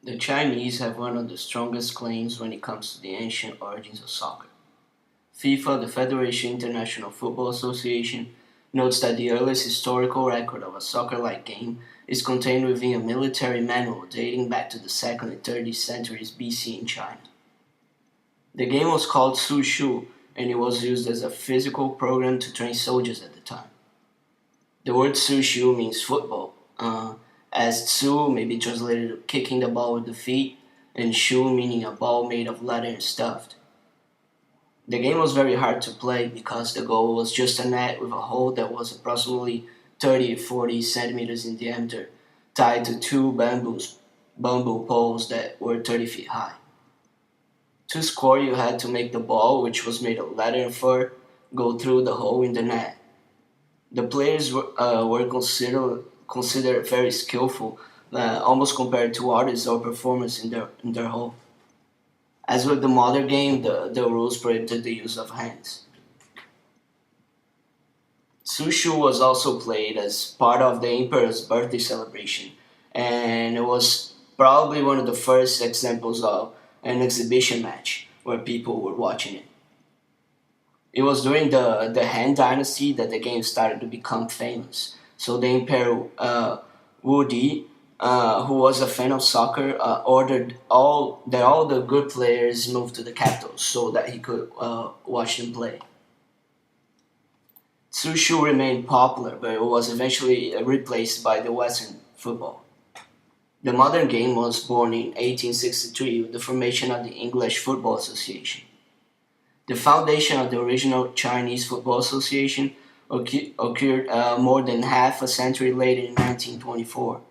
The Chinese have one of the strongest claims when it comes to the ancient origins of soccer. FIFA, the Federation International Football Association, notes that the earliest historical record of a soccer-like game is contained within a military manual dating back to the 2nd and 3rd centuries BC in China. The game was called Su Shu, and it was used as a physical program to train soldiers at the time. The word Su Shu means football, as Tsu may be translated to kicking the ball with the feet, and Shu meaning a ball made of leather and stuffed. The game was very hard to play because the goal was just a net with a hole that was approximately 30 to 40 centimeters in diameter, tied to two bamboo poles that were 30 feet high. To score, you had to make the ball, which was made of leather and fur, go through the hole in the net. The players were considered very skillful, almost compared to artists or performers in their hole. As with the modern game, the rules prohibited the use of hands. Su Shu was also played as part of the emperor's birthday celebration, and it was probably one of the first examples of an exhibition match where people were watching it. It was during the Han Dynasty that the game started to become famous. So the Emperor Wu Di, who was a fan of soccer, ordered all the good players moved to the capital so that he could watch them play. Su Shu remained popular, but it was eventually replaced by the Western football. The modern game was born in 1863 with the formation of the English Football Association. The foundation of the original Chinese Football Association occurred more than half a century later in 1924.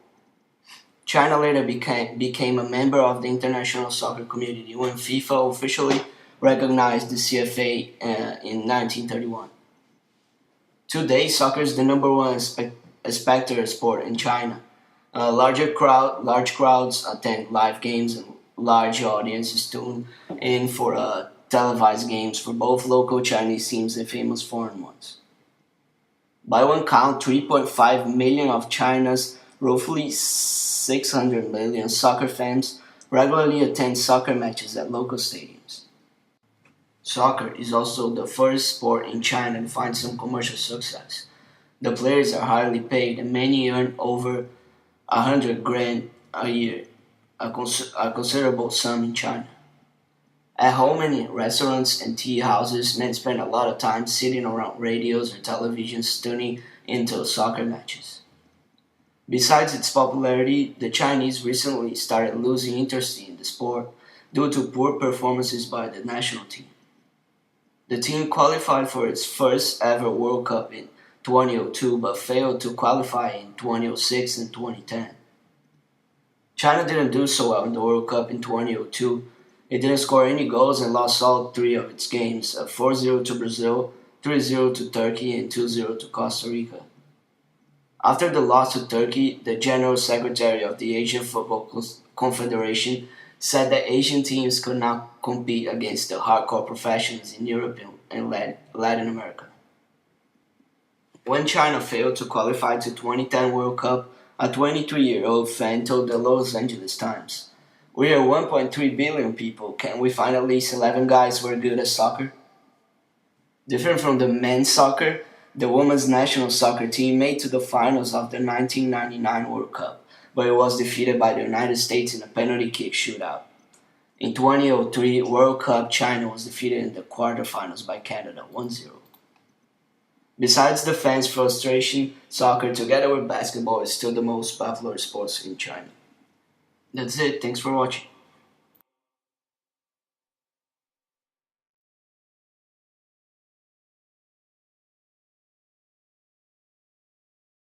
China later became a member of the international soccer community when FIFA officially recognized the CFA in 1931. Today, soccer is the number one spectator sport in China. Large crowds attend live games and large audiences tune in for televised games for both local Chinese teams and famous foreign ones. By one count, 3.5 million of China's roughly 600 million soccer fans regularly attend soccer matches at local stadiums. Soccer is also the first sport in China to find some commercial success. The players are highly paid and many earn over 100 grand a year, a considerable sum in China. At home and in restaurants and tea houses, men spend a lot of time sitting around radios or televisions tuning into soccer matches. Besides its popularity, the Chinese recently started losing interest in the sport due to poor performances by the national team. The team qualified for its first ever World Cup in 2002 but failed to qualify in 2006 and 2010. China didn't do so well in the World Cup in 2002. It didn't score any goals and lost all three of its games, 4-0 to Brazil, 3-0 to Turkey, and 2-0 to Costa Rica. After the loss to Turkey, the General Secretary of the Asian Football Confederation said that Asian teams could not compete against the hardcore professionals in Europe and Latin America. When China failed to qualify to 2010 World Cup, a 23-year-old fan told the Los Angeles Times, "We are 1.3 billion people. Can we find at least 11 guys who are good at soccer?" Different from the men's soccer, the women's national soccer team made to the finals of the 1999 World Cup, but it was defeated by the United States in a penalty kick shootout. In 2003 World Cup, China was defeated in the quarterfinals by Canada 1-0. Besides the fans' frustration, soccer, together with basketball, is still the most popular sports in China. That's it. Thanks for watching.